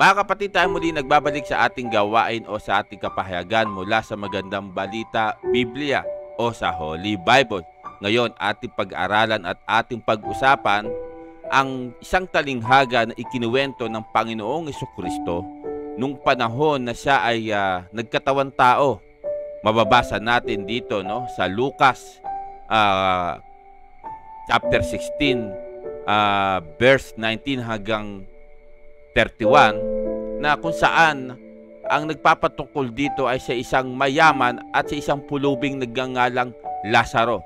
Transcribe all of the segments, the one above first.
Mga kapatid, tayo muli nagbabalik sa ating gawain o sa ating kapahayagan mula sa Magandang Balita Biblia o sa Holy Bible. Ngayon, ating pag-aralan at ating pag-usapan ang isang talinghaga na ikinuwento ng Panginoong Jesucristo nung panahon na siya ay nagkatawan tao. Mababasa natin dito sa Lucas chapter 16 verse 19 hanggang 31, na kung saan ang nagpapatungkol dito ay sa isang mayaman at sa isang pulubing nagngangalang Lazaro.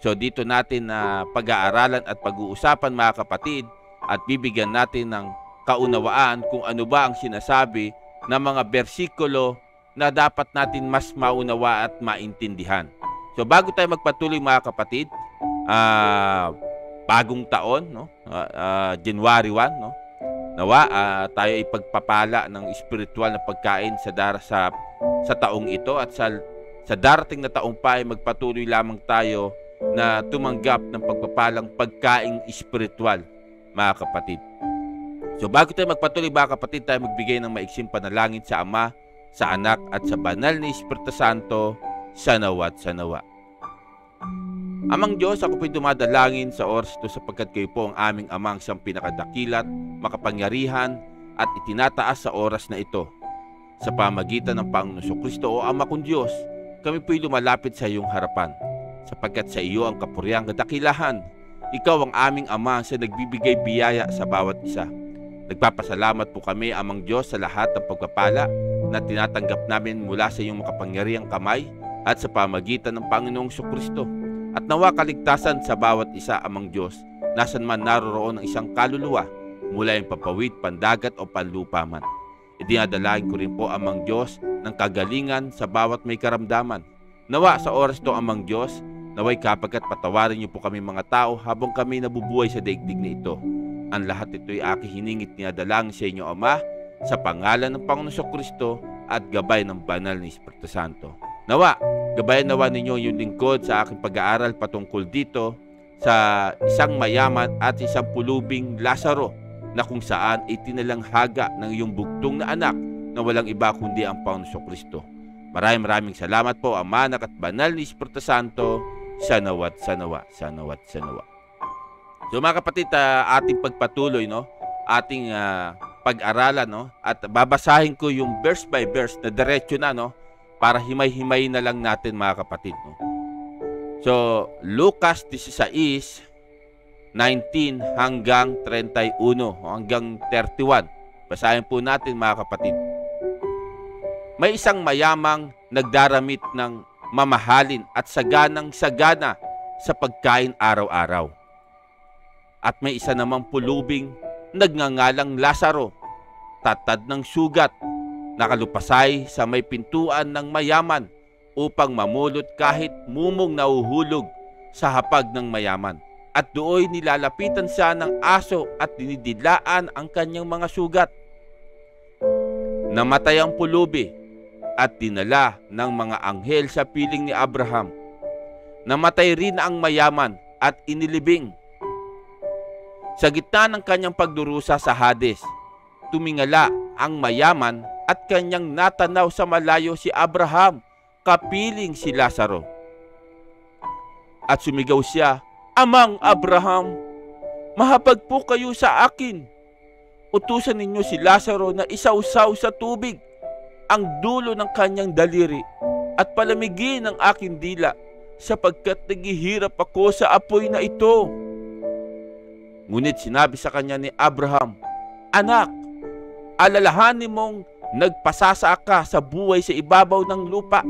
So dito natin pag-aaralan at pag-uusapan, mga kapatid, at bibigyan natin ng kaunawaan kung ano ba ang sinasabi ng mga bersikulo na dapat natin mas maunawa at maintindihan. So bago tayo magpatuloy, mga kapatid, bagong taon, January 1, nawa tayo ay pagpapala ng espiritual na pagkain sa taong ito, at sa darating na taong pa ay magpatuloy lamang tayo na tumanggap ng pagpapalang pagkaing espiritual, mga kapatid. So bago tayo magpatuloy, mga kapatid, tayo magbigay ng maiksing panalangin sa Ama, sa Anak at sa Banal na Espiritu Santo, sa nawa't sa nawa. Amang Diyos, ako po'y dumadalangin sa oras ito sapagkat kayo po ang aming Amang siyang pinakadakilat, makapangyarihan at itinataas sa oras na ito. Sa pamagitan ng Panginoon Jesucristo, o Ama kong Diyos, kami po'y lumalapit sa iyong harapan sapagkat sa iyo ang kapuriang kadakilahan. Ikaw ang aming Ama sa nagbibigay biyaya sa bawat isa. Nagpapasalamat po kami, Amang Diyos, sa lahat ng pagpapala na tinatanggap namin mula sa iyong makapangyarihang kamay at sa pamagitan ng Panginoong Jesucristo. At nawa kaligtasan sa bawat isa, Amang Diyos, nasan man naroroon ang isang kaluluwa, mula yung papawid, pandagat o panlupa man. Idinadalain ko rin po, Amang Diyos, ng kagalingan sa bawat may karamdaman. Nawa sa oras ito, Amang Diyos, naway kapagkat patawarin niyo po kami mga tao habang kami nabubuhay sa daigdig na ito. Ang lahat ito'y aking hiningit dinadalangin sa inyo, Ama, sa pangalan ng Panginoon Jesucristo at gabay ng Banal na Espiritu Santo. Nawa, gabayan nawa ninyo yung lingkod sa aking pag-aaral patungkol dito sa isang mayaman at isang pulubing Lazaro, na kung saan itinalanghaga ng iyong bugtong na anak na walang iba kundi ang Panginoon Jesucristo. Maraming salamat po, Ama, Anak at Banal na Espiritu Santo, sa nawa't sa nawa, sa nawa't sa nawa. So mga kapatid, ating pagpatuloy, ating pag-aralan, at babasahin ko yung verse by verse na diretso na, para himay-himay na lang natin, mga kapatid. So, Lucas 16, 19 hanggang 31, hanggang 31. Basahin po natin, mga kapatid. May isang mayamang nagdaramit ng mamahalin at saganang-sagana sa pagkain araw-araw. At may isa namang pulubing nagngangalang Lazaro, tatad ng sugat, nakalupasay sa may pintuan ng mayaman upang mamulot kahit mumong nauhulog sa hapag ng mayaman. At dooy nilalapitan siya ng aso at dinidilaan ang kanyang mga sugat. Namatay ang pulubi at dinala ng mga anghel sa piling ni Abraham. Namatay rin ang mayaman at inilibing. Sa gitna ng kanyang pagdurusa sa Hades, tumingala ang mayaman at kanyang natanaw sa malayo si Abraham, kapiling si Lazaro. At sumigaw siya, "Amang Abraham, mahapag po kayo sa akin. Utusan ninyo si Lazaro na isawsaw sa tubig ang dulo ng kanyang daliri at palamigin ang aking dila sapagkat naghihirap ako sa apoy na ito." Ngunit sinabi sa kanya ni Abraham, "Anak, alalahanin mong nagpasasa ka sa buhay sa ibabaw ng lupa,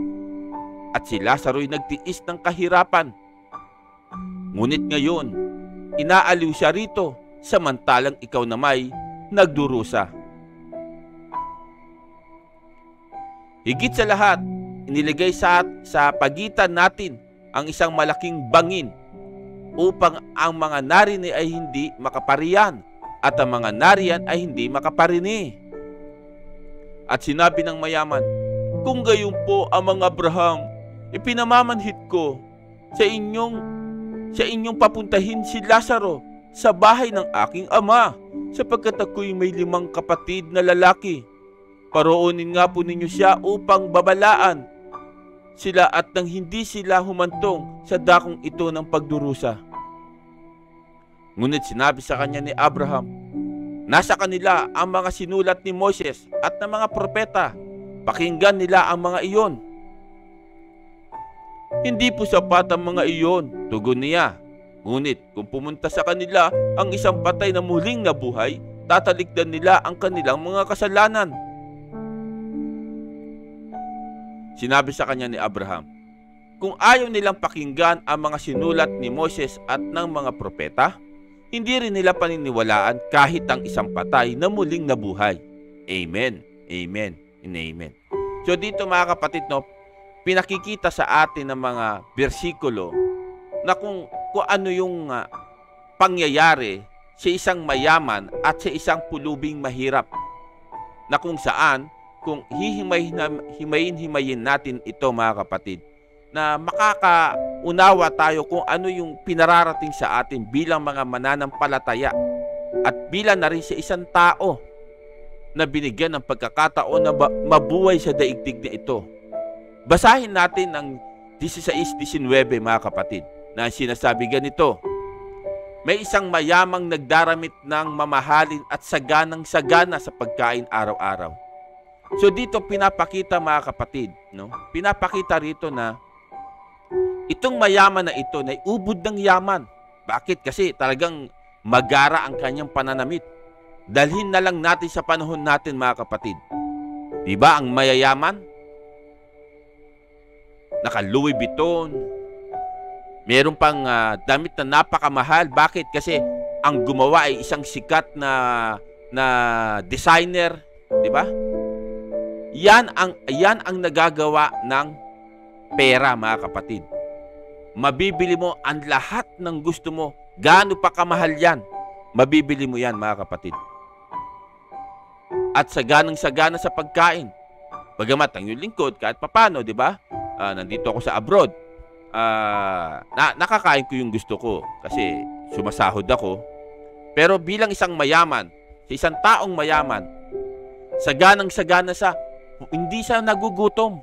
at si Lazaro'y nagtiis ng kahirapan. Ngunit ngayon, inaaliw siya rito, samantalang ikaw namay nagdurusa." Higit sa lahat, iniligay sa pagitan natin ang isang malaking bangin upang ang mga narini ay hindi makapariyan at ang mga nariyan ay hindi makaparini. At sinabi ng mayaman, "Kung gayon po, Amang Abraham, ipinamamanhid ko sa inyong papuntahin si Lazaro sa bahay ng aking ama, sapagkat ako'y may 5 kapatid na lalaki. Paroonin nga po ninyo siya upang babalaan sila at nang hindi sila humantong sa dakong ito ng pagdurusa. Ngunit sinabi sa kanya ni Abraham, nasa kanila ang mga sinulat ni Moses at ng mga propeta. Pakinggan nila ang mga iyon. Hindi po sapat ang mga iyon, tugon niya. Ngunit kung pumunta sa kanila ang isang patay na muling nabuhay, tatalikdan nila ang kanilang mga kasalanan. Sinabi sa kanya ni Abraham, kung ayaw nilang pakinggan ang mga sinulat ni Moses at ng mga propeta, hindi rin nila paniniwalaan kahit ang isang patay na muling nabuhay. Amen, amen, and amen. So dito mga kapatid, no, pinakikita sa atin ng mga bersikulo na kung ano yung pangyayari sa isang mayaman at sa isang pulubing mahirap, na kung saan kung himayin natin ito mga kapatid, na makakaunawa tayo kung ano yung pinararating sa atin bilang mga mananampalataya at bilang na rin sa isang tao na binigyan ng pagkakataon na mabuhay sa daigdig na ito. Basahin natin ang 16-19 mga kapatid, na sinasabi ganito, may isang mayamang nagdaramit ng mamahalin at saganang-sagana sa pagkain araw-araw. So dito pinapakita mga kapatid, no? Pinapakita rito na itong mayaman na ito na ubod ng yaman. Bakit? Kasi talagang magara ang kanyang pananamit. Dalhin na lang natin sa panahon natin mga kapatid. Diba ang mayayaman? Naka Louis Vuitton. Meron pang damit na napakamahal. Bakit? Kasi ang gumawa ay isang sikat na designer. Diba? Yan ang nagagawa ng pera mga kapatid. Mabibili mo ang lahat ng gusto mo. Gaano pa kamahal yan, mabibili mo yan mga kapatid. At saganang-sagana sa pagkain. Bagamat ang iyong lingkod, kahit papano, di ba? Nandito ako sa abroad. Nakakain ko yung gusto ko kasi sumasahod ako. Pero bilang isang mayaman, sa isang taong mayaman, saganang-sagana sa hindi siya nagugutom.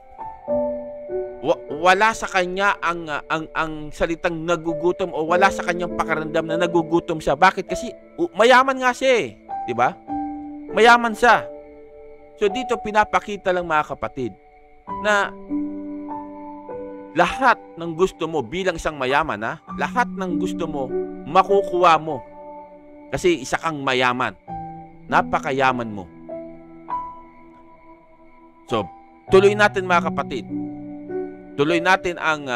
Wala sa kanya ang salitang nagugutom o wala sa kanyang pakiramdam na nagugutom siya. Bakit? Kasi mayaman nga siya eh. Di ba? Mayaman siya. So dito pinapakita lang mga kapatid na lahat ng gusto mo bilang isang mayaman, lahat ng gusto mo makukuha mo. Kasi isa kang mayaman. Napakayaman mo. So, tuloy natin mga kapatid. Tuloy natin ang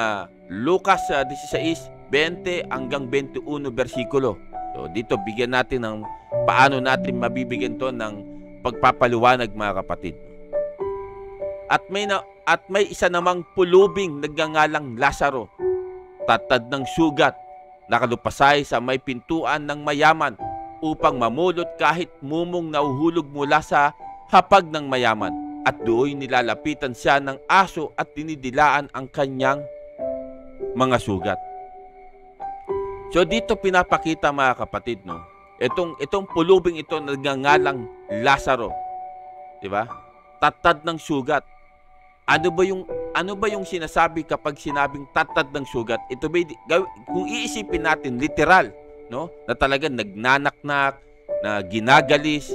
Lucas 16:20 hanggang 21 bersikulo. So dito bigyan natin ng paano natin mabibigyan to ng pagpapaliwanag mga kapatid. At may isa namang pulubing nagngangalang Lazaro, tatad ng sugat, nakalupasay sa may pintuan ng mayaman upang mamulot kahit mumong nauhulog mula sa hapag ng mayaman. At doon nilalapitan siya ng aso at dinidilaan ang kanyang mga sugat. So dito pinapakita mga kapatid, no? Itong pulubing ito nagngangalang Lazaro. 'Di ba? Tatad ng sugat. Ano ba yung sinasabi kapag sinabing tatad ng sugat? Ito ba kung iisipin natin literal, no? Na talagang nagnanaknak, na ginagalis.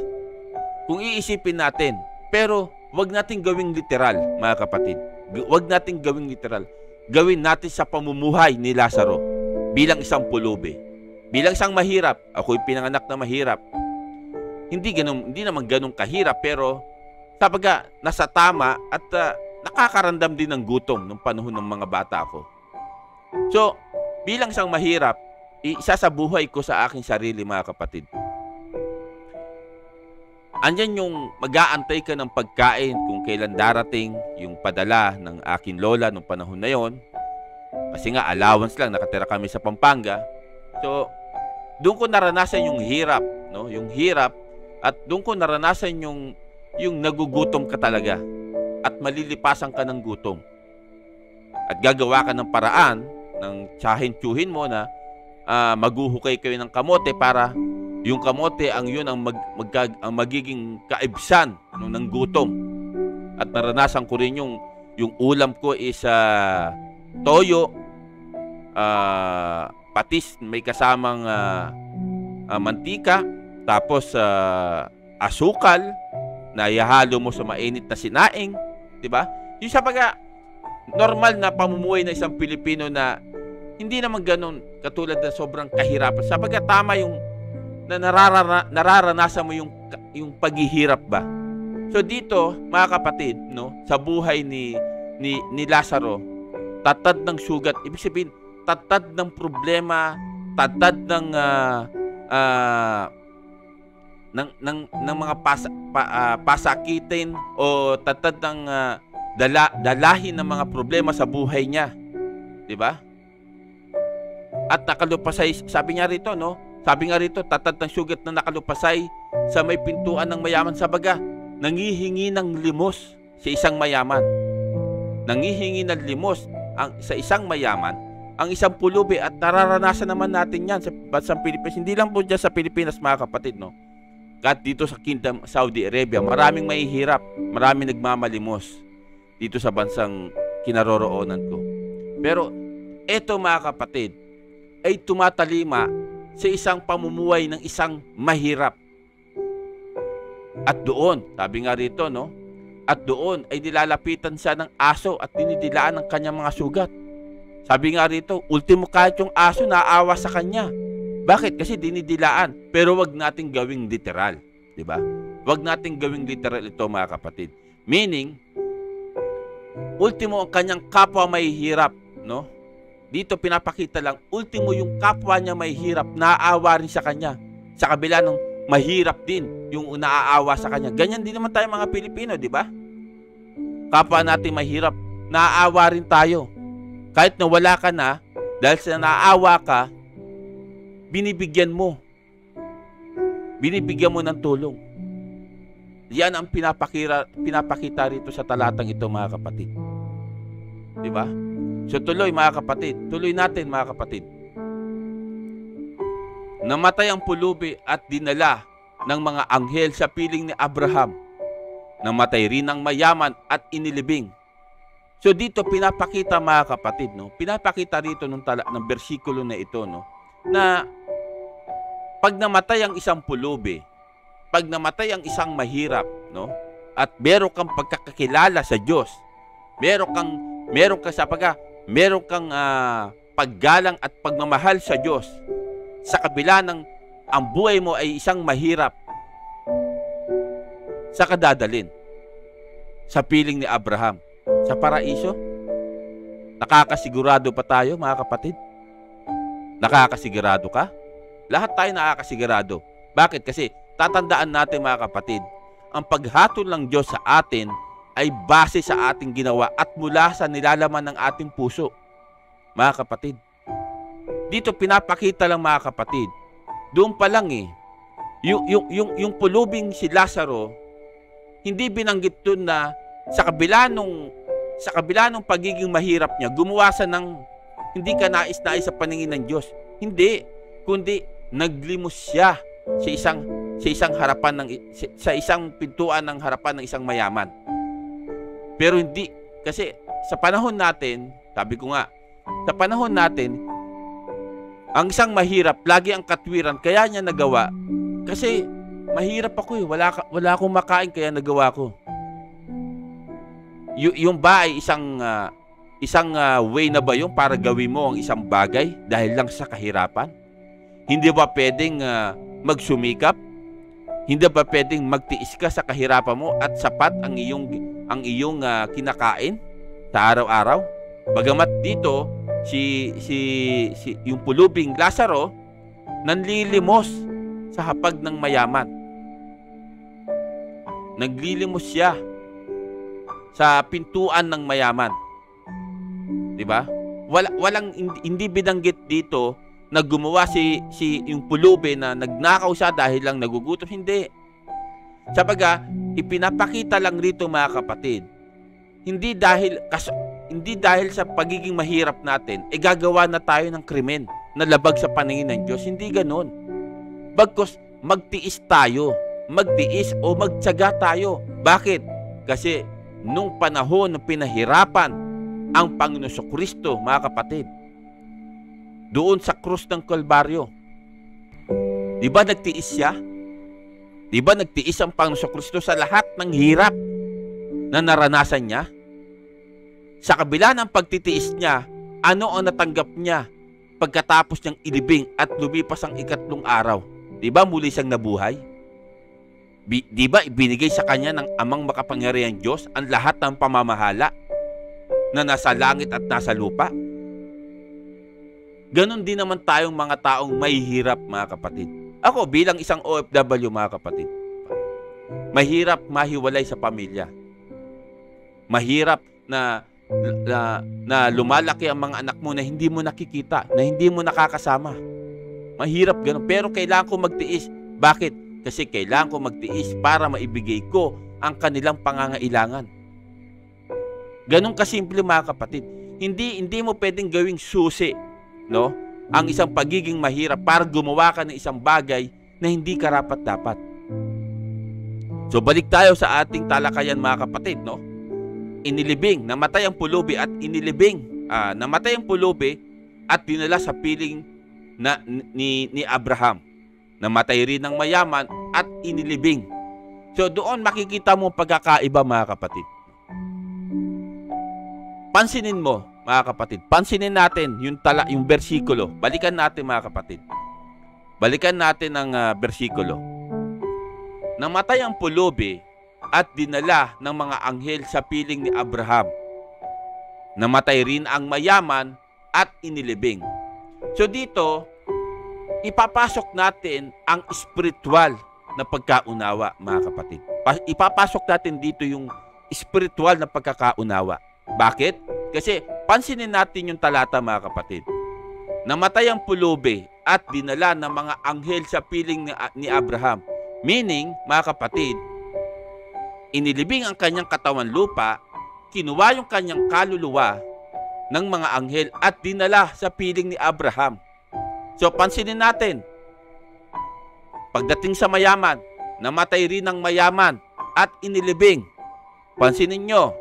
Kung iisipin natin, pero wag nating gawing literal, mga kapatid. Wag nating gawing literal. Gawin natin sa pamumuhay ni Lazaro bilang isang pulubi. Bilang isang mahirap, ako'y pinanganak na mahirap. Hindi naman ganun kahirap, pero sabaga nasa tama at nakakaramdam din ng gutom nung panahon ng mga bata ko. So, bilang isang mahirap, isa sa buhay ko sa aking sarili mga kapatid. Andyan yung mag-aantay ka ng pagkain kung kailan darating yung padala ng aking lola nung panahon na yon. Kasi nga allowance lang, nakatira kami sa Pampanga. So, doon ko naranasan yung hirap, no? Yung hirap, at doon ko naranasan yung nagugutom ka talaga at malilipasan ka ng gutom. At gagawa ka ng paraan ng tsahin-tsuhin mo na maghuhukay kayo ng kamote para Yung kamote ang yun ang, ang magiging kaibsan ng gutom. At naranasan ko rin yung ulam ko is toyo, patis, may kasamang mantika, tapos asukal na ihalo mo sa mainit na sinaing, 'di ba? Yung sabaga normal na pamumuhay ng isang Pilipino na hindi naman ganoon katulad ng sobrang kahirapan. Sabaga tama yung na nararanasan mo yung paghihirap ba. So dito, mga kapatid, no, sa buhay ni Lazaro, tatad ng sugat, ibig sabihin tatad ng problema, tatad ng mga pasakitin o tatad ng dalahin ng mga problema sa buhay niya, 'di ba? At nakalupasay, sabi nga rito, tatad ng sugat na nakalupasay sa may pintuan ng mayaman. Sabaga, nangihingi ng limos sa isang mayaman. Nangihingi ng limos sa isang mayaman, ang isang pulubi, at nararanasan naman natin yan sa bansang Pilipinas. Hindi lang po dyan sa Pilipinas, mga kapatid, no? Kahit dito sa Kingdom Saudi Arabia, maraming mahihirap, maraming nagmamalimos dito sa bansang kinaroroonan ko. Pero eto, mga kapatid, ay tumatalima sa isang pamumuhay ng isang mahirap. At doon, sabi nga rito, no? At doon ay nilalapitan siya ng aso at dinidilaan ng kanyang mga sugat. Sabi nga rito, ultimo kahit yung aso naawa sa kanya. Bakit? Kasi dinidilaan. Pero wag nating gawing literal, 'di ba? Wag nating gawing literal ito, mga kapatid. Meaning, ultimo ang kanyang kapwa mahihirap, no? Dito pinapakita lang, ultimo yung kapwa niya mahihirap, naaawa rin sa kanya. Sa kabila ng mahirap din yung naaawa sa kanya. Ganyan din naman tayo, mga Pilipino, di ba? Kapwa natin mahirap, naaawa rin tayo. Kahit na wala ka na, dahil sa naaawa ka, binibigyan mo ng tulong. Yan ang pinapakita rito sa talatang ito, mga kapatid. Di ba? So tuloy, mga kapatid. Tuloy natin, mga kapatid. Namatay ang pulubi at dinala ng mga anghel sa piling ni Abraham. Namatay rin ang mayaman at inilibing. So dito pinapakita, mga kapatid, no? Pinapakita rito ng bersikulo na ito, no? Na pag namatay ang isang pulubi, pag namatay ang isang mahirap, no? At meron kang pagkakakilala sa Diyos, meron kang paggalang at pagmamahal sa Diyos, sa kabila ng ang buhay mo ay isang mahirap, sa kadadalin sa piling ni Abraham sa paraiso. Nakakasigurado pa tayo, mga kapatid? Nakakasigurado ka? Lahat tayo nakakasigurado. Bakit? Kasi tatandaan natin, mga kapatid, ang paghatol ng Diyos sa atin ay base sa ating ginawa at mula sa nilalaman ng ating puso, mga kapatid. Dito pinapakita lang, mga kapatid, doon pa lang yung pulubing si Lazaro, hindi binanggit doon na sa kabila nung pagiging mahirap niya, gumawa siya ng hindi ka nais-nais sa paningin ng Diyos. Hindi, kundi naglimos siya sa isang pintuan ng harapan ng isang mayaman. Pero hindi, kasi sa panahon natin, sabi ko nga, sa panahon natin, ang isang mahirap, lagi ang katwiran, kaya niya nagawa. Kasi mahirap ako, wala akong makain, kaya nagawa ko. Yung ba ay isang way na ba yung para gawin mo ang isang bagay dahil lang sa kahirapan? Hindi ba pwedeng magsumikap? Hindi ba pwedeng magtiis ka sa kahirapan mo at sapat ang iyong kinakain sa araw-araw? Bagamat dito yung pulubing Lazaro nanlilimos sa hapag ng mayaman. Naglilimos siya sa pintuan ng mayaman. 'Di ba? Hindi binanggit dito na gumawa yung pulubi na nagnakaw siya dahil lang nagugutom. Hindi. Sabaga, ipinapakita lang rito, mga kapatid, hindi dahil sa pagiging mahirap natin, gagawa na tayo ng krimen na labag sa paningin ng Diyos. Hindi ganon. Bagkus, magtiis tayo. Magtiis o magtiyaga tayo. Bakit? Kasi nung panahon ng pinahirapan ang Panginoon Kristo, mga kapatid, doon sa krus ng Kalbaryo, di ba nagtiis siya? Di ba nagtiis ang Panginoon Kristo sa lahat ng hirap na naranasan niya? Sa kabila ng pagtitiis niya, ano ang natanggap niya pagkatapos niyang ilibing at lumipas ang 3 araw? Di ba muli siyang nabuhay? Di ba ibinigay sa kanya ng Amang makapangyarihang Diyos ang lahat ng pamamahala na nasa langit at nasa lupa? Ganon din naman tayong mga taong mahihirap, mga kapatid. Ako bilang isang OFW, mga kapatid, mahirap mahiwalay sa pamilya. Mahirap na lumalaki ang mga anak mo na hindi mo nakikita, na hindi mo nakakasama. Mahirap ganun. Pero kailangan ko magtiis. Bakit? Kasi kailangan ko magtiis para maibigay ko ang kanilang pangangailangan. Ganun kasimple, mga kapatid. Hindi mo pwedeng gawing susi, no, ang isang pagiging mahirap para gumawa ka ng isang bagay na hindi karapat-dapat. So balik tayo sa ating talakayan, mga kapatid, no? Inilibing, namatay ang pulubi at inilibing, namatay ang pulubi at dinala sa piling ni Abraham. Namatay rin ng mayaman at inilibing. So doon makikita mo pagkakaiba, mga kapatid. Pansinin mo, mga kapatid. Pansinin natin yung bersikulo. Balikan natin, mga kapatid. Balikan natin ang bersikulo. Namatay ang pulubi at dinala ng mga anghel sa piling ni Abraham. Namatay rin ang mayaman at inilibing. So dito, ipapasok natin ang spiritual na pagkaunawa, mga kapatid. Ipapasok natin dito yung spiritual na pagkakaunawa. Bakit? Kasi pansinin natin yung talata, mga kapatid. Namatay ang pulubi at dinala ng mga anghel sa piling ni Abraham. Meaning, mga kapatid, inilibing ang kanyang katawan lupa, kinuha yung kanyang kaluluwa ng mga anghel at dinala sa piling ni Abraham. So, pansinin natin, pagdating sa mayaman, namatay rin ang mayaman at inilibing. Pansinin nyo,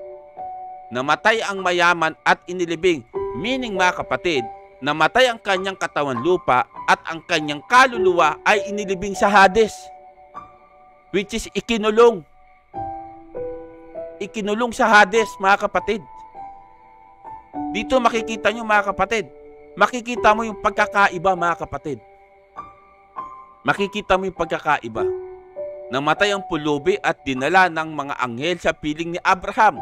namatay ang mayaman at inilibing. Meaning, mga kapatid, namatay ang kanyang katawan lupa at ang kanyang kaluluwa ay inilibing sa Hades, which is ikinulong. Ikinulong sa Hades, mga kapatid. Dito makikita nyo, mga kapatid. Makikita mo yung pagkakaiba, mga kapatid. Makikita mo yung pagkakaiba. Namatay ang pulubi at dinala ng mga anghel sa piling ni Abraham.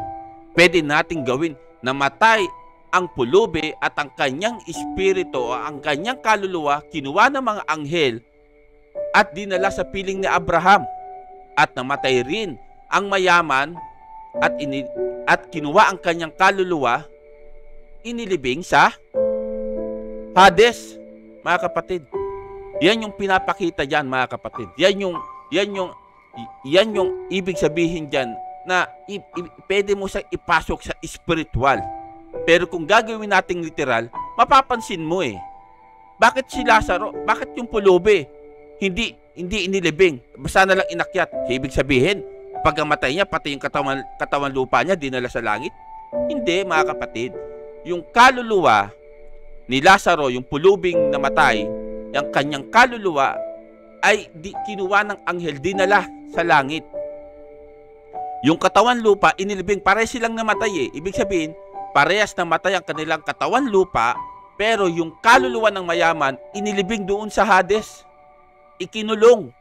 Pwede nating gawin, namatay ang pulubi at ang kanyang espiritu o ang kanyang kaluluwa kinuha ng mga anghel at dinala sa piling ni Abraham. At namatay rin ang mayaman at kinuha ang kanyang kaluluwa, inilibing sa Hades, mga kapatid. Yan yung pinapakita diyan, mga kapatid. Yan yung ibig sabihin diyan na pwede mo sa ipasok sa spiritual. Pero kung gagawin nating literal, mapapansin mo bakit si Lazaro, bakit yung pulubi hindi inilibing, basta na lang inakyat? Ibig sabihin, pagkamatay niya, pati yung katawan lupa niya dinala sa langit? Hindi, mga kapatid. Yung kaluluwa ni Lazaro, yung pulubing namatay, yung kanyang kaluluwa ay kinuha ng anghel, dinala sa langit. Yung katawan lupa, inilibing. Parehas silang namatay Ibig sabihin, parehas namatay ang kanilang katawan lupa, pero yung kaluluwa ng mayaman, inilibing doon sa Hades. Ikinulong.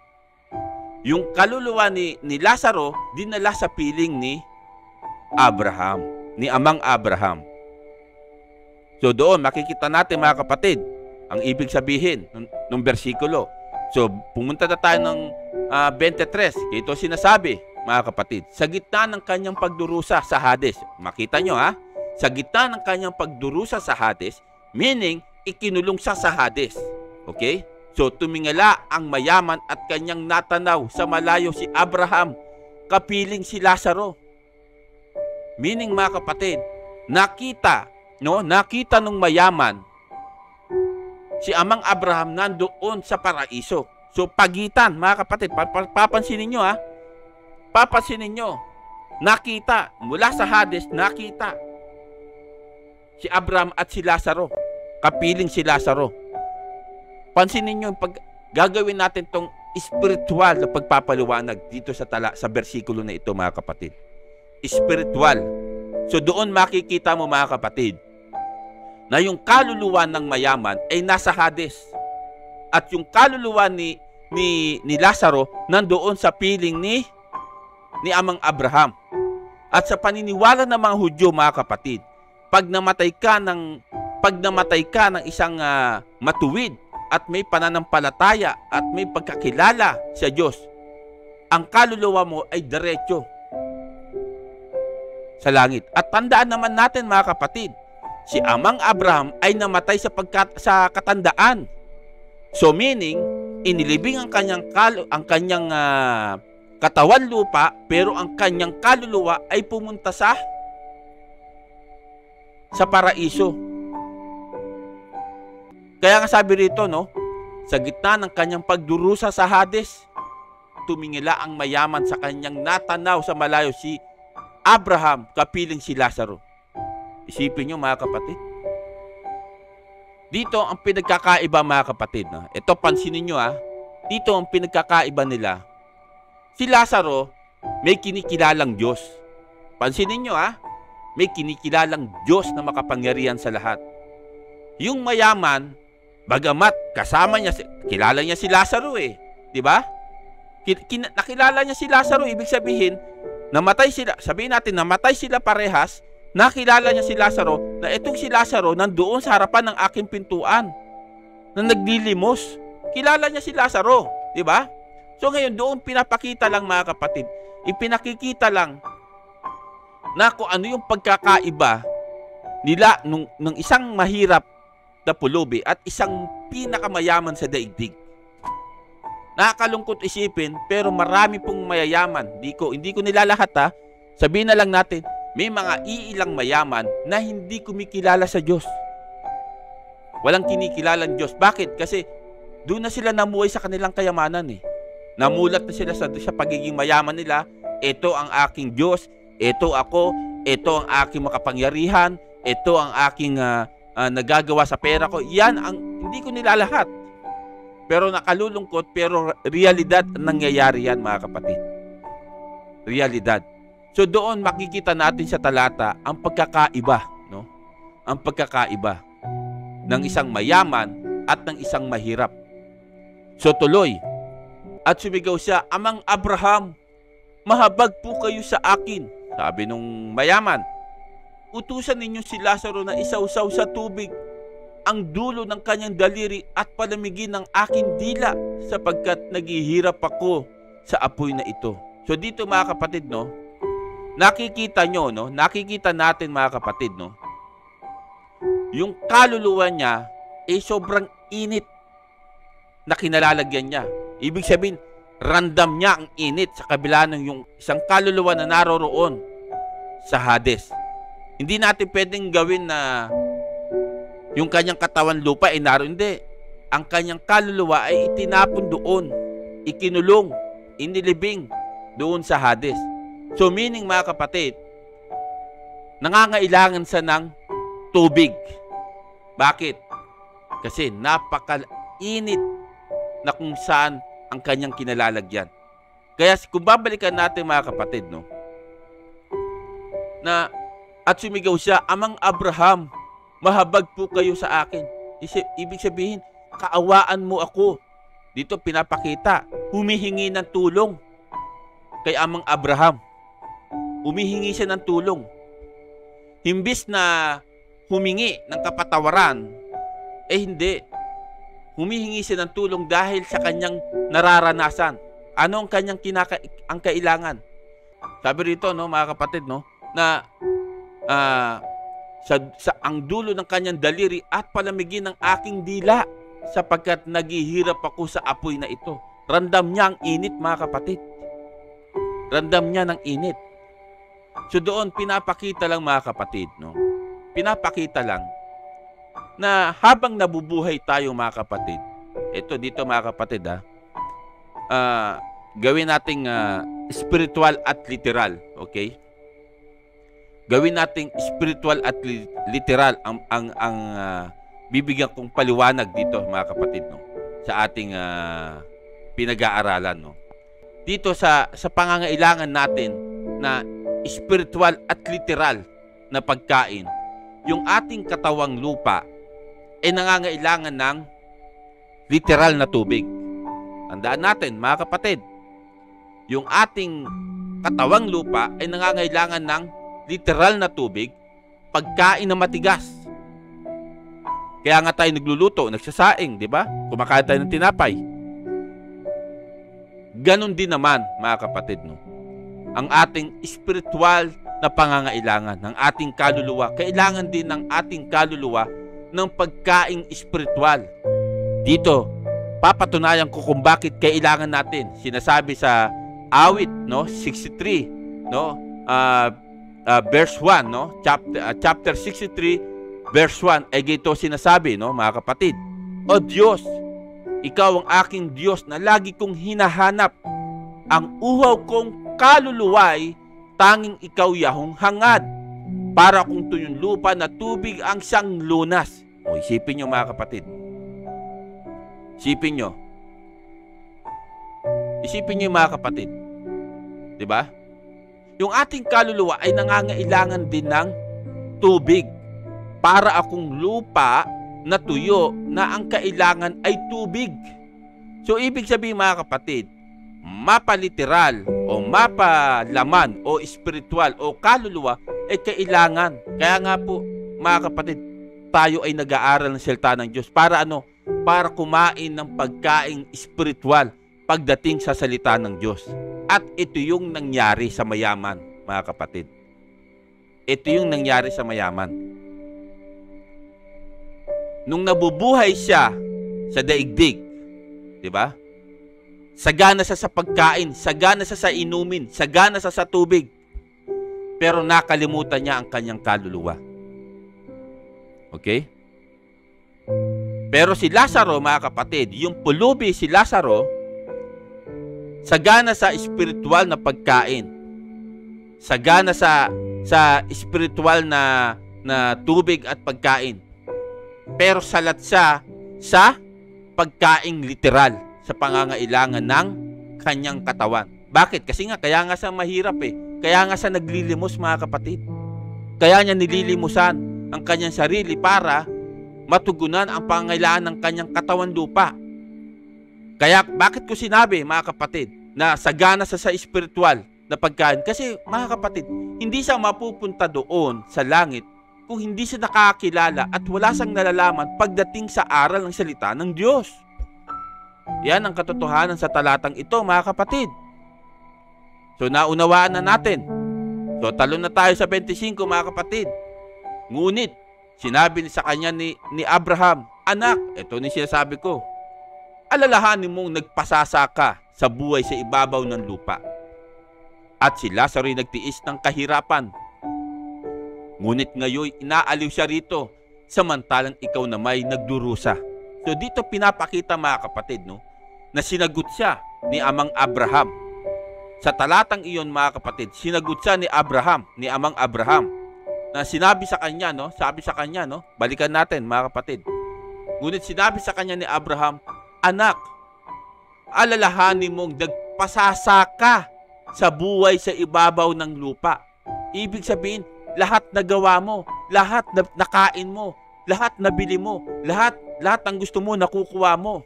Yung kaluluwa ni Lazaro, dinala sa piling ni Abraham, ni Amang Abraham. So doon, makikita natin, mga kapatid, ang ibig sabihin ng bersikulo. So, pumunta na tayo ng 23. Ito sinasabi, mga kapatid, sa gitna ng kanyang pagdurusa sa Hades. Makita nyo, sa gitna ng kanyang pagdurusa sa Hades, meaning, ikinulong siya sa Hades. Okay? So, tumingala ang mayaman at kanyang natanaw sa malayo si Abraham, kapiling si Lazaro. Meaning, mga kapatid, nakita nung mayaman si Amang Abraham nandoon sa paraiso. So, pagitan, mga kapatid, papansinin nyo, papansinin nyo, nakita, mula sa Hades, nakita si Abraham at si Lazaro, kapiling si Lazaro. Pansinin nyo, pag gagawin natin tong spiritual na pagpapaliwanag dito sa versikulo na ito, mga kapatid. Spiritual. So doon makikita mo, mga kapatid, na yung kaluluwa ng mayaman ay nasa Hades. At yung kaluluwa ni Lazaro nandoon sa piling ni Amang Abraham. At sa paniniwala ng mga Hudyo, mga kapatid, pag namatay ka ng isang matuwid at may pananampalataya at may pagkakilala sa Diyos, ang kaluluwa mo ay diretso sa langit. At tandaan naman natin, mga kapatid, si Amang Abraham ay namatay sa katandaan. So meaning, inilibing ang kanyang katawan lupa, pero ang kanyang kaluluwa ay pumunta sa paraiso. Kaya nga sabi rito, no, sa gitna ng kanyang pagdurusa sa Hades, tumingila ang mayaman sa kanyang natanaw sa malayo si Abraham, kapiling si Lazaro. Isipin nyo, mga kapatid. Dito ang pinagkakaiba, mga kapatid. No? Ito, pansinin nyo, dito ang pinagkakaiba nila. Si Lazaro, may kinikilalang Diyos. Pansinin nyo, may kinikilalang Diyos na makapangyarihan sa lahat. Yung mayaman, bagamat kasama niya, kilala niya si Lazaro di ba? Nakilala niya si Lazaro, ibig sabihin, namatay sila, sabihin natin, namatay sila parehas, nakilala niya si Lazaro, na itong si Lazaro nandoon sa harapan ng aking pintuan, na naglilimos. Kilala niya si Lazaro, di ba? So ngayon, doon pinapakita lang, mga kapatid, ipinakikita lang na kung ano yung pagkakaiba nila nung isang mahirap na pulubi at isang pinakamayaman sa daigdig. Nakakalungkot isipin, pero marami pong mayayaman. Hindi ko nilalahat, sabihin na lang natin, may mga iilang mayaman na hindi kumikilala sa Diyos. Walang kinikilalang Diyos. Bakit? Kasi doon na sila namuhay sa kanilang kayamanan Namulat na sila sa pagiging mayaman nila. Ito ang aking Diyos, ito ako, ito ang aking makapangyarihan, ito ang aking nagagawa sa pera ko. Yan ang hindi ko nilalahat. Pero nakalulungkot, pero realidad nangyayari yan, mga kapatid. Realidad. So doon makikita natin sa talata ang pagkakaiba, no? Ang pagkakaiba ng isang mayaman at ng isang mahirap. So tuloy, at sumigaw siya, Amang Abraham, mahabag po kayo sa akin. Sabi nung mayaman, utusan ninyo si Lazaro na isawsaw sa tubig ang dulo ng kanyang daliri at palamigin ng aking dila sapagkat naghihirap ako sa apoy na ito. So dito, mga kapatid, no, nakikita nyo, no, nakikita natin, mga kapatid, no, yung kaluluwa niya ay sobrang init na kinalalagyan niya. Ibig sabihin, randam niya ang init sa kabila ng yung isang kaluluwa na naroroon sa Hades. Hindi natin pwedeng gawin na yung kanyang katawan lupa ay naroon. Hindi. Ang kanyang kaluluwa ay itinapon doon, ikinulong, inilibing doon sa Hades. So meaning, mga kapatid, nangangailangan sa ng tubig. Bakit? Kasi napaka-init na kung saan ang kanyang kinalalagyan. Kaya kung babalikan natin, mga kapatid, no, na at sumigaw siya, Amang Abraham, mahabag po kayo sa akin. Ibig sabihin, kaawaan mo ako. Dito pinapakita, humihingi ng tulong kay Amang Abraham. Humihingi siya ng tulong. Himbis na humingi ng kapatawaran, hindi. Humihingi siya ng tulong dahil sa kanyang nararanasan. Ano ang kanyang ang kailangan? Sabi rito, no, mga kapatid, no, na sa ang dulo ng kanyang daliri at palamigin ng aking dila sapagkat naghihirap ako sa apoy na ito. Randam niya ang init, mga kapatid. Randam niya ng init. So doon pinapakita lang, mga kapatid, no, pinapakita lang na habang nabubuhay tayo, mga kapatid, ito dito, mga kapatid, gawin nating spiritual at literal, okay? Gawin nating spiritual at literal ang bibigyan kong paliwanag dito, mga kapatid, no, sa ating pinag-aaralan, no. Dito sa pangangailangan natin na spiritual at literal na pagkain, yung ating katawang lupa ay nangangailangan ng literal na tubig. Tandaan natin, mga kapatid, yung ating katawang lupa ay nangangailangan ng literal na tubig, pagkain na matigas. Kaya nga tayo nagluluto, nagsasaing, di ba? Kumakain tayo ng tinapay. Ganon din naman, mga kapatid, no, ang ating spiritual na pangangailangan ng ating kaluluwa. Kailangan din ng ating kaluluwa ng pagkaing spiritual. Dito, papatunayan ko kung bakit kailangan natin. Sinasabi sa awit, no, 63, no, verse 1, no, chapter 63 verse 1 ay gito sinasabi, no, mga kapatid. O Diyos, ikaw ang aking Diyos na lagi kong hinahanap. Ang uhaw kong kaluluwa'y tanging ikaw yahong hangad. Para kung tuyong lupa na tubig ang siyang lunas. O isipin nyo, mga kapatid. Isipin nyo. Isipin nyo, mga kapatid. Diba? Yung ating kaluluwa ay nangangailangan din ng tubig. Para akong lupa na tuyo na ang kailangan ay tubig. So, ibig sabihin, mga kapatid, mapaliteral o mapalaman o spiritual o kaluluwa ay kailangan. Kaya nga po, mga kapatid, tayo ay nag-aaral ng salita ng Diyos. Para ano? Para kumain ng pagkaing spiritual pagdating sa salita ng Diyos. At ito yung nangyari sa mayaman, mga kapatid. Ito yung nangyari sa mayaman. Nung nabubuhay siya sa daigdig, di ba? Sagana siya sa pagkain, sagana siya sa inumin, sagana siya sa tubig. Pero nakalimutan niya ang kanyang kaluluwa. Okay? Pero si Lazaro, mga kapatid, yung pulubi si Lazaro, sagana sa spiritual na pagkain. Sagana sa spiritual na tubig at pagkain. Pero salat siya sa pagkaing literal, sa pangangailangan ng kanyang katawan. Bakit? Kasi nga, kaya nga siya mahirap eh. Kaya nga siya naglilimos, mga kapatid. Kaya niya nililimusan ang kanyang sarili para matugunan ang pangangailangan ng kanyang katawan lupa. Kaya, bakit ko sinabi, mga kapatid, na sagana sa spiritual na pagkain? Kasi, mga kapatid, hindi siya mapupunta doon sa langit kung hindi siya nakakilala at wala siyang nalalaman pagdating sa aral ng salita ng Diyos. Yan ang katotohanan sa talatang ito, mga kapatid. So, naunawaan na natin. So, talon na tayo sa 25, mga kapatid. Ngunit, sinabi sa kanya ni Abraham, anak, ito ni sinasabi ko, alalahanin mong nagpasasa ka sa buhay sa ibabaw ng lupa. At si Lazaro ay nagtiis ng kahirapan. Ngunit ngayon, inaaliw siya rito, samantalang ikaw na may nagdurusa. So dito pinapakita, mga kapatid, no, na sinagot siya ni Amang Abraham. Sa talatang iyon, mga kapatid, sinagot siya ni Abraham, ni Amang Abraham, na sinabi sa kanya, no, sabi sa kanya, no, balikan natin, mga kapatid. Ngunit sinabi sa kanya ni Abraham, anak, alalahanin mong nagpasasa ka sa buhay sa ibabaw ng lupa. Ibig sabihin, lahat na gawa mo, lahat na nakain mo, lahat na bili mo, lahat ang gusto mo nakukuha mo.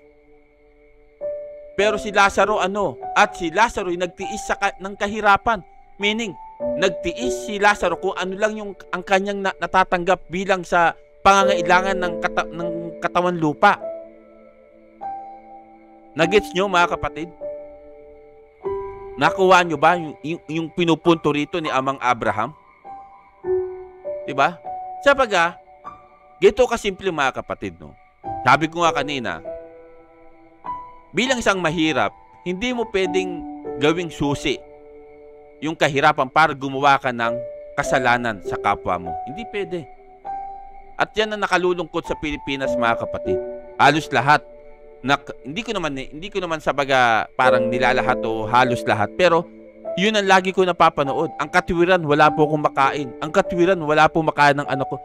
Pero si Lazaro ano? At si Lazaro ay nagtiis ng kahirapan. Meaning, nagtiis si Lazaro kung ano lang yung ang kanyang natatanggap bilang sa pangangailangan ng katawan lupa. Nagets nyo, mga kapatid? Nakuha nyo ba yung pinupunto rito ni Amang Abraham? Diba? Sabaga, gito kasimple, mga kapatid, no? Sabi ko nga kanina, bilang isang mahirap, hindi mo pwedeng gawing susi yung kahirapan para gumawa ka ng kasalanan sa kapwa mo. Hindi pwede. At yan ang nakalulungkot sa Pilipinas, mga kapatid. Halos lahat Hindi ko naman sa baga parang nilalahat o halos lahat, pero yun ang lagi ko napapanood. Ang katwiran, wala po akong makain. Ang katwiran, wala po makain ng anak ko.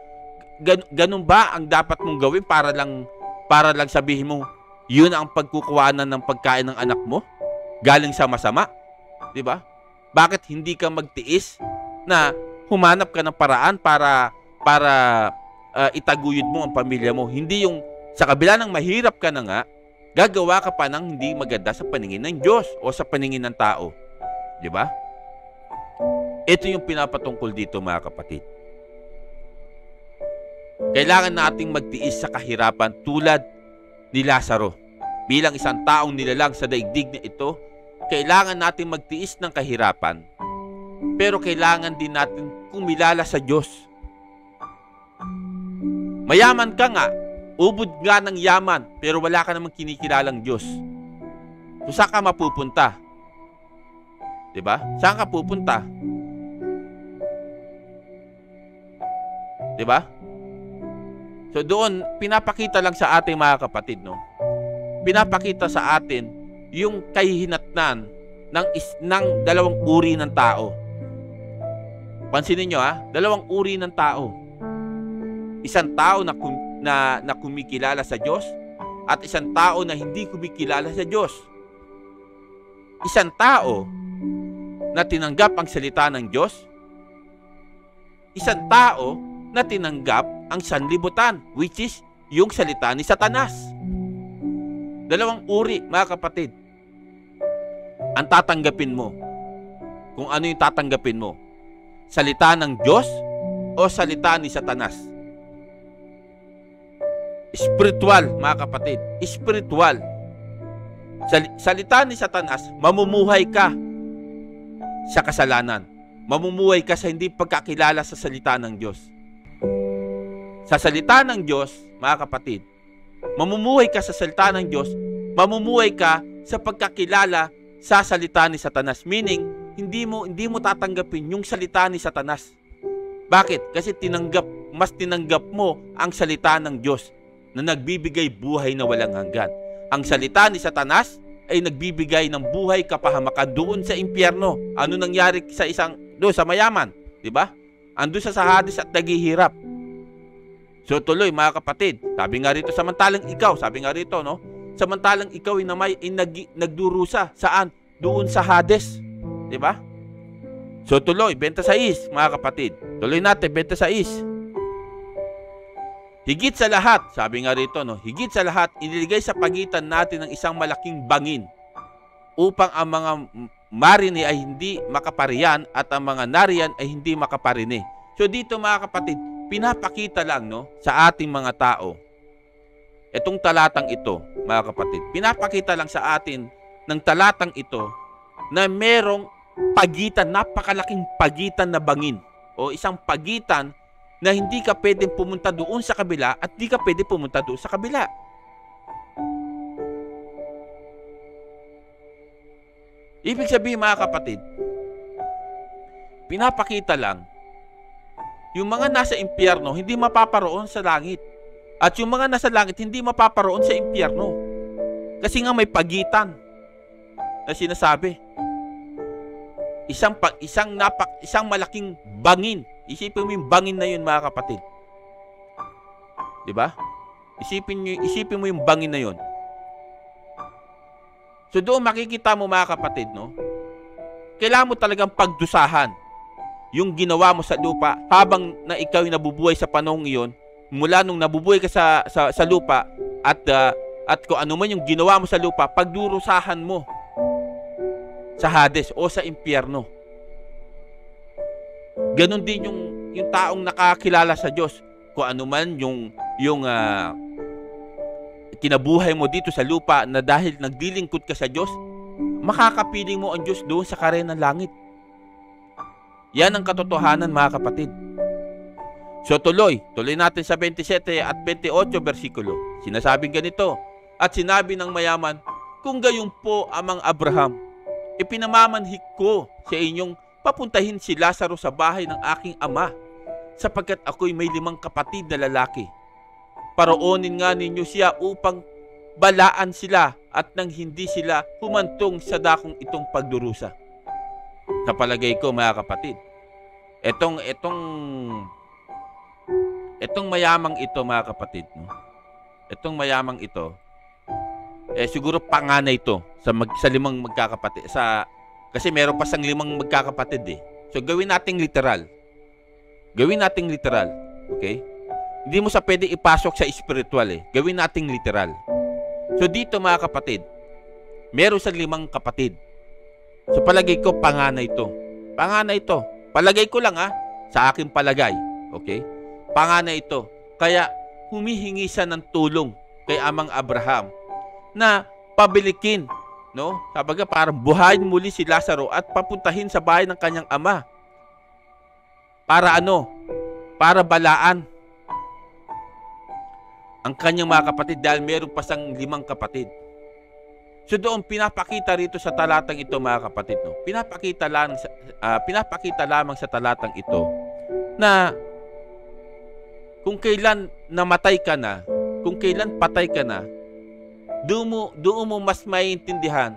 Ganun ba ang dapat mong gawin para lang sabihin mo yun ang pagkukuhanan ng pagkain ng anak mo galing sa masama? 'Di ba? Bakit hindi ka magtiis na humanap ka ng paraan para itaguyod mo ang pamilya mo? Hindi yung sa kabila ng mahirap ka na nga, gagawa ka pa ng hindi maganda sa paningin ng Diyos o sa paningin ng tao. 'Di ba? Ito yung pinapatungkol dito, mga kapatid. Kailangan nating magtiis sa kahirapan tulad ni Lazaro. Bilang isang taong nilalang sa daigdig na ito, kailangan nating magtiis ng kahirapan, pero kailangan din natin kumilala sa Diyos. Mayaman ka nga, ubod nga ng yaman, pero wala ka namang kinikilalang Diyos. So, saan ka mapupunta? Diba? Saan ka pupunta? Diba? So doon, pinapakita lang sa ating mga kapatid, no? Pinapakita sa atin yung kahihinatnan ng dalawang uri ng tao. Pansinin nyo, dalawang uri ng tao. Isang tao na kumikilala sa Diyos at isang tao na hindi kumikilala sa Diyos. Isang tao na tinanggap ang salita ng Diyos. Isang tao na tinanggap ang sanlibutan, which is yung salita ni Satanas. Dalawang uri, mga kapatid. Ang tatanggapin mo, kung ano yung tatanggapin mo, salita ng Diyos o salita ni Satanas? Spiritual, mga kapatid. Spiritual. Salita ni Satanas, mamumuhay ka sa kasalanan. Mamumuhay ka sa hindi pagkakilala sa salita ng Diyos. Sa salita ng Diyos, mga kapatid, mamumuhay ka sa salita ng Diyos, mamumuhay ka sa pagkakilala sa salita ni Satanas. Meaning, hindi mo tatanggapin yung salita ni Satanas. Bakit? Kasi mas tinanggap mo ang salita ng Diyos na nagbibigay buhay na walang hanggan. Ang salita ni Satanas ay nagbibigay ng buhay kapahamakan doon sa impyerno. Ano nangyari sa mayaman? Diba? Ando sa Hades at naghihirap. So tuloy, mga kapatid, sabi nga rito, samantalang ikaw ay nagdurusa. Saan? Doon sa Hades. Diba? So tuloy, 26, mga kapatid. Tuloy natin, 26. Higit sa lahat, sabi nga rito, higit sa lahat, iniligay sa pagitan natin ng isang malaking bangin upang ang mga marini ay hindi makaparian at ang mga nariyan ay hindi makaparini. So dito, mga kapatid, pinapakita lang sa ating mga tao, itong talatang ito, mga kapatid, pinapakita lang sa atin ng talatang ito na merong pagitan, napakalaking pagitan na bangin o isang pagitan na hindi ka pwedeng pumunta doon sa kabila at hindi ka pwedeng pumunta doon sa kabila. Ibig sabihin, mga kapatid, pinapakita lang yung mga nasa impyerno hindi mapaparoon sa langit. At yung mga nasa langit hindi mapaparoon sa impyerno. Kasi nga may pagitan na sinasabi. Isang malaking bangin. Isipin mo yung bangin na yun, mga kapatid. 'Di ba? Isipin mo yung bangin na yun. So doon makikita mo, mga kapatid, kailangan mo talagang pagdusahan yung ginawa mo sa lupa habang na ikaw ay nabubuhay sa panahong iyon, mula nung nabubuhay ka sa lupa at kung ano man yung ginawa mo sa lupa, pagdurusahan mo sa Hades o sa impyerno. Ganon din yung taong nakakilala sa Diyos, kung ano man yung kinabuhay mo dito sa lupa na dahil naglilingkod ka sa Diyos, makakapiling mo ang Diyos doon sa karenang langit. Yan ang katotohanan, mga kapatid. So tuloy natin sa 27 at 28 versikulo. Sinasabing ganito, at sinabi ng mayaman, kung gayon po amang Abraham, ipinamamanhik ko sa inyong papuntahin si Lazaro sa bahay ng aking ama, sapagkat ako'y may 5 kapatid na lalaki. Paroonin nga ninyo siya upang balaan sila at nang hindi sila humantong sa dakong itong pagdurusa. Sa palagay ko, mga kapatid, etong mayamang ito, mga kapatid, no? Etong mayamang ito, siguro panganay ito sa limang magkakapatid. Kasi meron pa sang limang magkakapatid eh. So gawin nating literal. Okay? Hindi mo sa pwede ipasok sa spiritual eh. Gawin nating literal. So dito, mga kapatid, meron sa limang kapatid. So palagay ko, panganay ito. Palagay ko lang sa aking palagay. Okay? Panganay ito. Kaya humihingi siya ng tulong kay Amang Abraham na pabilikin, no? Sabaga parang buhayin muli si Lazaro at papuntahin sa bahay ng kanyang ama. Para ano? Para balaan ang kanyang mga kapatid dahil meron pa siyang 5 kapatid. So doon pinapakita rito sa talatang ito, mga kapatid, no? Pinapakita lamang sa talatang ito na kung kailan namatay ka na, kung kailan patay ka na, doon mo mas maiintindihan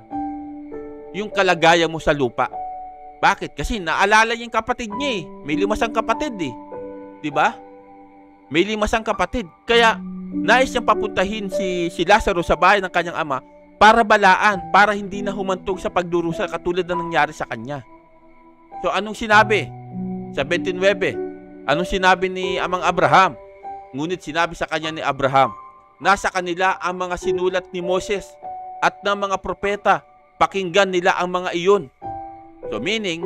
yung kalagayan mo sa lupa. Bakit? Kasi naalala yung kapatid niya eh. May 5 kapatid eh. Diba? May 5 kapatid. Kaya nais niyang papuntahin si Lazaro sa bahay ng kanyang ama para balaan, para hindi na humantong sa pagdurusa katulad na nangyari sa kanya. So anong sinabi? Sa 29, anong sinabi ni Amang Abraham? Ngunit sinabi sa kanya ni Abraham, nasa kanila ang mga sinulat ni Moses at ng mga propeta, pakinggan nila ang mga iyon. So meaning,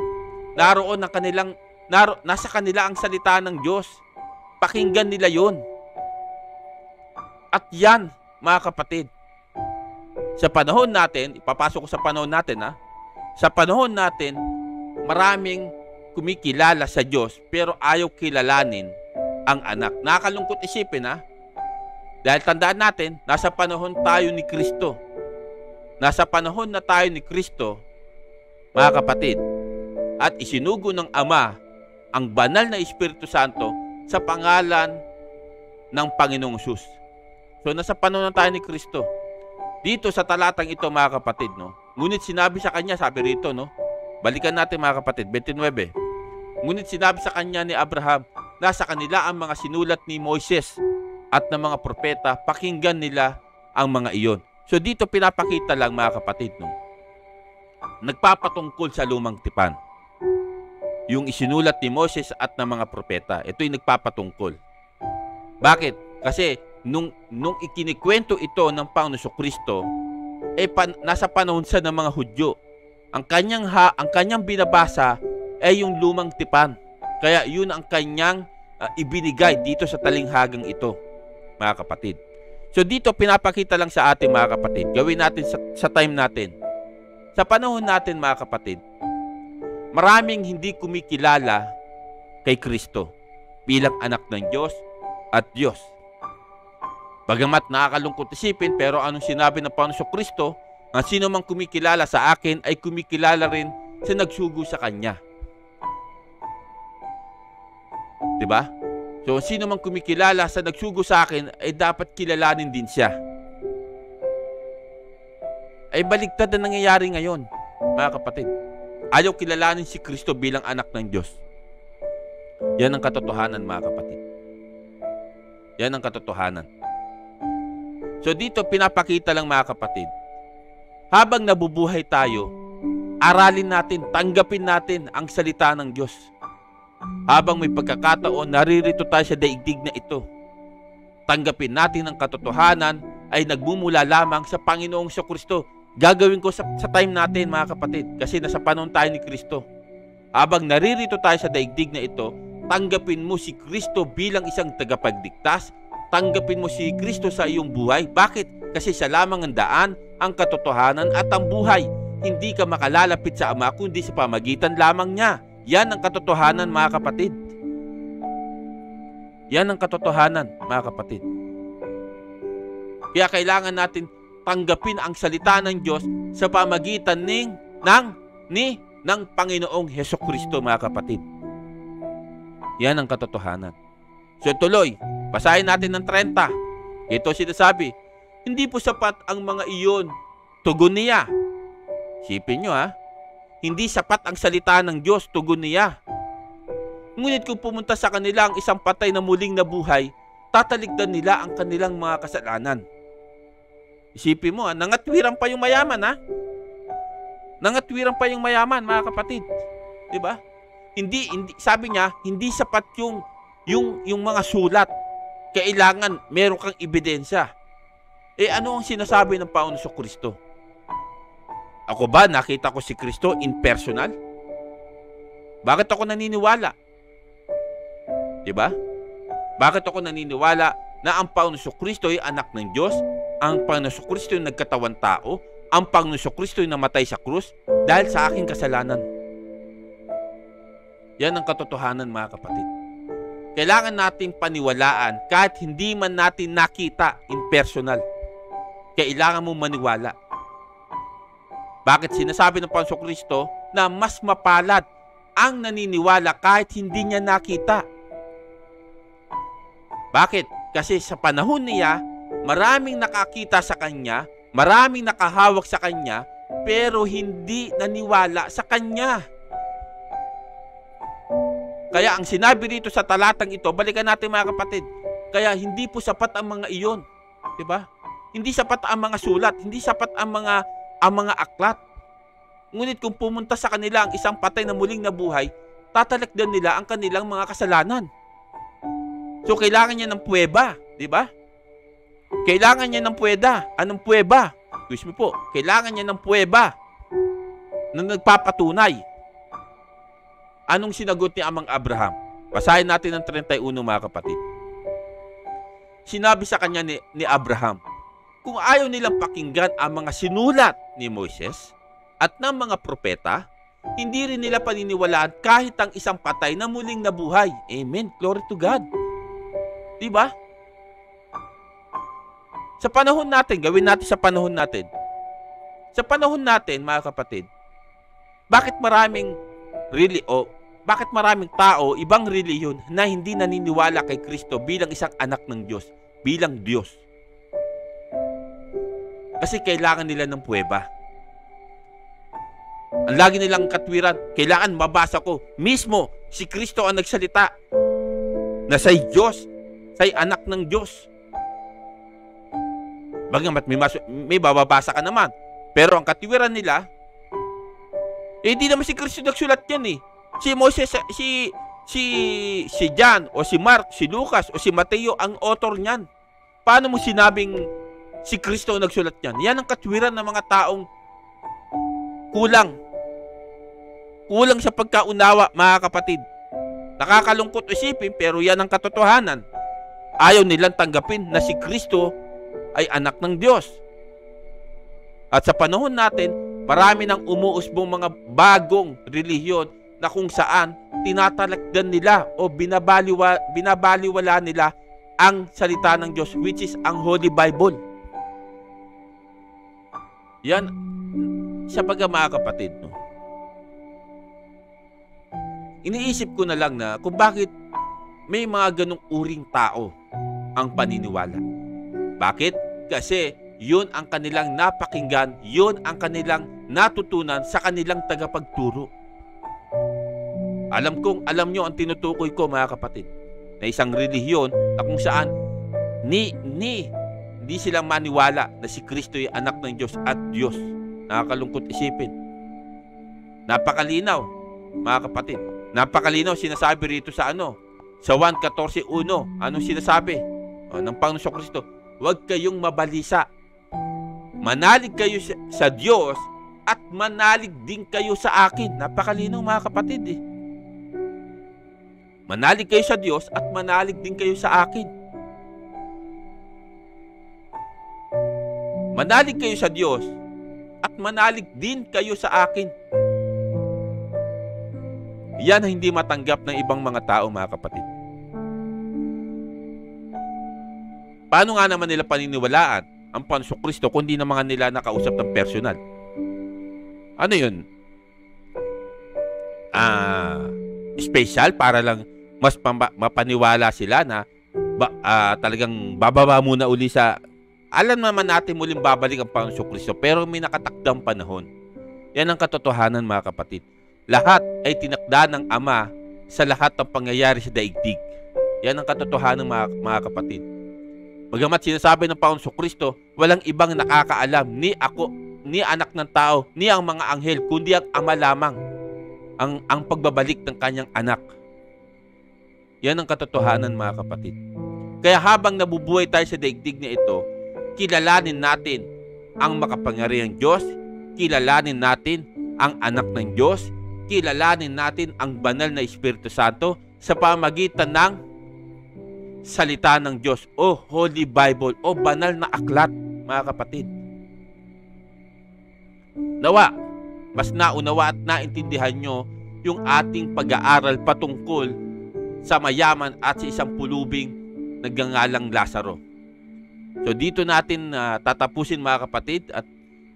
nasa kanila ang salita ng Diyos. Pakinggan nila yun. At yan, mga kapatid, sa panahon natin, ipapasok ko sa panahon natin sa panahon natin, maraming kumikilala sa Diyos pero ayaw kilalanin ang anak. Nakakalungkot isipin dahil tandaan natin, nasa panahon tayo ni Kristo. Nasa panahon na tayo ni Kristo, mga kapatid, at isinugo ng Ama ang banal na Espiritu Santo sa pangalan ng Panginoong Hesus. So nasa panahon na tayo ni Kristo. Dito sa talatang ito, mga kapatid, no? Ngunit sinabi sa kanya, sabi rito, no? Balikan natin, mga kapatid, 29. Ngunit sinabi sa kanya ni Abraham, nasa kanila ang mga sinulat ni Moises at ng mga propeta, pakinggan nila ang mga iyon. So dito pinapakita lang, mga kapatid, no? Nagpapatungkol sa lumang tipan. Yung isinulat ni Moses at ng mga propeta, ito'y nagpapatungkol. Bakit? Kasi nung ikinikwento ito ng Panginoon Kristo, nasa panahon sa ng mga Hudyo. Ang kanyang binabasa ay yung lumang tipan. Kaya yun ang kanyang ibinigay dito sa talinghagang ito, mga kapatid. So dito pinapakita lang sa atin, mga kapatid. Gawin natin sa time natin. Sa panahon natin, mga kapatid, maraming hindi kumikilala kay Kristo bilang anak ng Diyos at Diyos. Bagamat nakakalungkot isipin, pero anong sinabi ng Panginoon Kristo, ang sino mang kumikilala sa akin ay kumikilala rin sa nagsugo sa Kanya. Diba? So, sino mang kumikilala sa nagsugo sa akin ay dapat kilalanin din siya. Ay baligtad na nangyayari ngayon, mga kapatid. Ayaw kilalanin si Kristo bilang anak ng Diyos. Yan ang katotohanan, mga kapatid. Yan ang katotohanan. So dito pinapakita lang, mga kapatid, habang nabubuhay tayo, aralin natin, tanggapin natin ang salita ng Diyos. Habang may pagkakataon, naririto tayo sa daigdig na ito. Tanggapin natin ang katotohanan ay nagmumula lamang sa Panginoong Kristo. Gagawin ko sa time natin, mga kapatid, kasi nasa panahon tayo ni Kristo. Habang naririto tayo sa daigdig na ito, tanggapin mo si Kristo bilang isang tagapagligtas. Tanggapin mo si Kristo sa iyong buhay. Bakit? Kasi siya lamang ang daan, ang katotohanan at ang buhay. Hindi ka makalalapit sa Ama kundi sa pamagitan lamang niya. Yan ang katotohanan, mga kapatid. Yan ang katotohanan, mga kapatid. Kaya kailangan natin tanggapin ang salita ng Diyos sa pamagitan ng Panginoong Hesukristo, mga kapatid. Yan ang katotohanan. So tuloy, basahin natin ng 30. Ito sinasabi, Hindi po sapat ang mga iyon. Tugon niya. Isipin nyo hindi sapat ang salita ng Diyos, tugon niya. Ngunit kung pumunta sa kanila ang isang patay na muling nabuhay, tatalikdan nila ang kanilang mga kasalanan. Isipin mo, nangatwiran pa yung mayaman, Nangatwiran pa yung mayaman, mga kapatid. Diba? Hindi, sabi niya, hindi sapat yung mga sulat. Kailangan meron kang ebidensya. Ano ang sinasabi ng Panginoon Kristo? Ako ba nakita ko si Kristo in personal? Bakit ako naniniwala? Diba? Bakit ako naniniwala na ang Panginoon Kristo ay anak ng Diyos, ang Panginoon Kristo ay nagkatawang tao, ang Panginoon Kristo ay namatay sa krus dahil sa aking kasalanan? Yan ang katotohanan, mga kapatid. Kailangan nating paniwalaan kahit hindi man natin nakita in personal. Kailangan mong maniwala. Bakit sinasabi ng Panginoon Kristo na mas mapalad ang naniniwala kahit hindi niya nakita? Bakit? Kasi sa panahon niya, maraming nakakita sa kanya, maraming nakahawak sa kanya, pero hindi naniwala sa kanya. Kaya ang sinabi dito sa talatang ito, balikan natin, mga kapatid, kaya hindi po sapat ang mga iyon. Diba? Hindi sapat ang mga sulat, hindi sapat ang mga aklat. Ngunit kung pumunta sa kanila ang isang patay na muling nabuhay, tatalakdan nila ang kanilang mga kasalanan. So, kailangan niya ng puweba, di ba? Kailangan niya ng puweda. Anong puweba? Excuse me po. Kailangan niya ng puweba na nagpapatunay. Anong sinagot ni Amang Abraham? Basahin natin ang 31, mga kapatid. Sinabi sa kanya ni Abraham, kung ayaw nilang pakinggan ang mga sinulat ni Moises at ng mga propeta, hindi rin nila paniniwalaan kahit ang isang patay na muling nabuhay. Amen. Glory to God. Diba? Sa panahon natin, gawin natin sa panahon natin. Sa panahon natin, mga kapatid, bakit maraming tao, ibang reliyon na hindi naniniwala kay Kristo bilang isang anak ng Diyos, bilang Diyos? Kasi kailangan nila ng puweba. Ang lagi nilang katwiran, kailangan mabasa ko mismo si Kristo ang nagsalita na sa'y Diyos, sa'y anak ng Diyos. Bagamat may bababasa ka naman, pero ang katwiran nila, hindi naman si Kristo nagsulat yan. Si Moses, si John, o si Mark, si Lucas, o si Mateo ang author niyan. Paano mo sinabing si Kristo nagsulat niyan? Yan ang katwiran ng mga taong kulang sa pagkaunawa, mga kapatid. Nakakalungkot isipin, pero yan ang katotohanan. Ayaw nilang tanggapin na si Kristo ay anak ng Diyos. At sa panahon natin, marami nang umuusbong mga bagong relihiyon na kung saan tinatalakdan nila o binabaliwala nila ang salita ng Diyos, which is ang Holy Bible. Yan, sa mga kapatid, iniisip ko na lang na kung bakit may mga ganong uring tao ang paniniwala. Bakit? Kasi yun ang kanilang napakinggan, yun ang kanilang natutunan sa kanilang tagapagturo. Alam nyo ang tinutukoy ko, mga kapatid, na isang relihiyon na kung saan hindi silang maniwala na si Kristo ay anak ng Diyos at Diyos. Nakakalungkot isipin. Napakalinaw, mga kapatid. Napakalinaw sinasabi rito sa sa 1:14:1. Anong sinasabi ng Panginoon Kristo? Huwag kayong mabalisa. Manalig kayo sa Diyos at manalig din kayo sa akin. Napakalinaw, mga kapatid. Manalig kayo sa Diyos at manalig din kayo sa akin. Manalig kayo sa Diyos at manalig din kayo sa akin. Yan ang hindi matanggap ng ibang mga tao, mga kapatid. Paano nga naman nila paniniwalaan ang Panginoon Kristo kung di na mga nila nakausap ng personal? Ano yun? Special para lang mas mapaniwala sila na talagang bababa muna uli sa Alam naman natin muling babalik ang Panginoong Kristo, pero may nakatakdang panahon. Yan ang katotohanan, mga kapatid. Lahat ay tinakda ng Ama sa lahat ng pangyayari sa daigdig. Yan ang katotohanan, mga kapatid. Bagamat sinasabi ng Panginoong Kristo, walang ibang nakakaalam, ni ako, ni anak ng tao, ni ang mga anghel, kundi ang Ama lamang ang pagbabalik ng kanyang anak. Yan ang katotohanan, mga kapatid. Kaya habang nabubuhay tayo sa daigdig na ito, kilalanin natin ang makapangyarihang Diyos, kilalanin natin ang anak ng Diyos, kilalanin natin ang banal na Espiritu Santo sa pamamagitan ng salita ng Diyos o Holy Bible o banal na aklat, mga kapatid. Nawa, mas naunawa at naintindihan nyo yung ating pag-aaral patungkol sa mayaman at sa isang pulubing nagngangalang Lazaro. So dito natin tatapusin, mga kapatid, at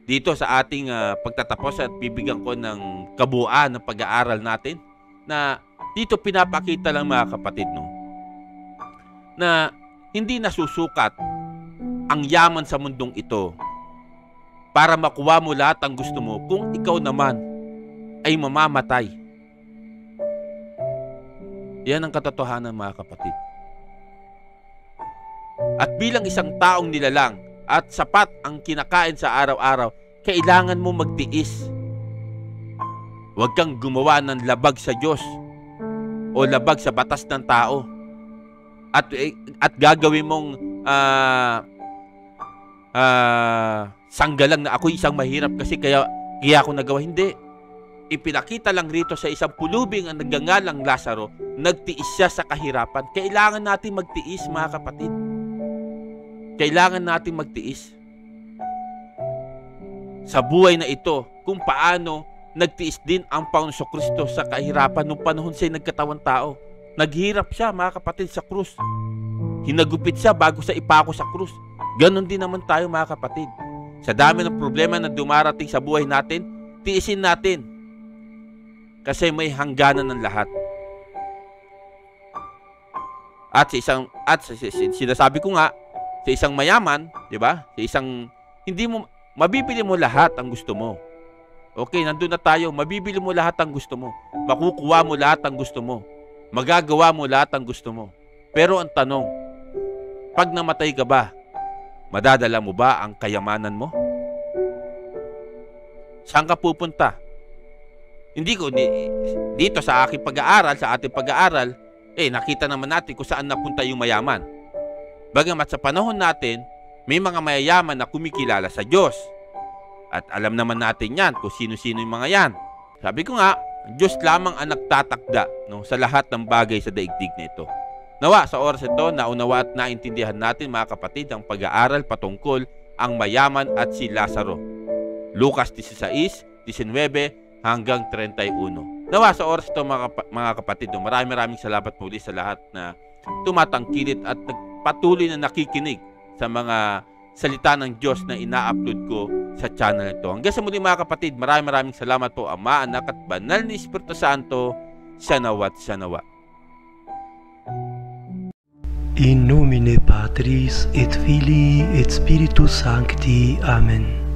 dito sa ating pagtatapos at bibigyan ko ng kabuuan ng pag-aaral natin, na dito pinapakita lang, mga kapatid, no, na hindi nasusukat ang yaman sa mundong ito para makuha mo lahat ang gusto mo kung ikaw naman ay mamamatay. Yan ang katotohanan, mga kapatid. At bilang isang taong nilalang at sapat ang kinakain sa araw-araw, kailangan mo magtiis. Huwag kang gumawa ng labag sa Diyos o labag sa batas ng tao. At gagawin mong sanggalang na ako'y isang mahirap kasi kaya ako nagawa. Hindi. Ipinakita lang rito sa isang pulubing ang nagngangalang Lazaro, nagtiis siya sa kahirapan. Kailangan natin magtiis, mga kapatid. Kailangan natin magtiis sa buhay na ito, kung paano nagtiis din ang Panginoong Kristo sa kahirapan nung panahon siya'y nagkatawang tao. Naghirap siya, mga kapatid, sa krus. Hinagupit siya bago sa ipako sa krus. Ganon din naman tayo, mga kapatid. Sa dami ng problema na dumarating sa buhay natin, tiisin natin. Kasi may hangganan ng lahat. At sinasabi ko nga, sa isang mayaman, di ba? Sa isang, mabibili mo lahat ang gusto mo. Okay, nandun na tayo. Mabibili mo lahat ang gusto mo. Makukuha mo lahat ang gusto mo. Magagawa mo lahat ang gusto mo. Pero ang tanong, pag namatay ka ba, madadala mo ba ang kayamanan mo? Saan ka pupunta? Dito sa aking pag-aaral, sa ating pag-aaral, nakita naman natin kung saan napunta yung mayaman. Bagamat sa panahon natin, may mga mayayaman na kumikilala sa Diyos. At alam naman natin yan kung sino-sino yung mga yan. Sabi ko nga, Diyos lamang ang nagtatakda, no, sa lahat ng bagay sa daigdig na ito. Nawa, sa oras ito, naunawa at naintindihan natin, mga kapatid, ang pag-aaral patungkol ang mayaman at si Lazaro. Lucas 16:19 hanggang 31. Nawa, sa oras ito, mga kapatid, no, maraming salamat muli sa lahat na tumatangkilit at patuloy na nakikinig sa mga salita ng Diyos na ina-upload ko sa channel ito. Hanggang sa muli, mga kapatid, maraming salamat po, Ama, Anak at Banal ni Espiritu Santo. Sanawa't sanawa. In nomine Patris et Filii et Spiritus Sancti. Amen.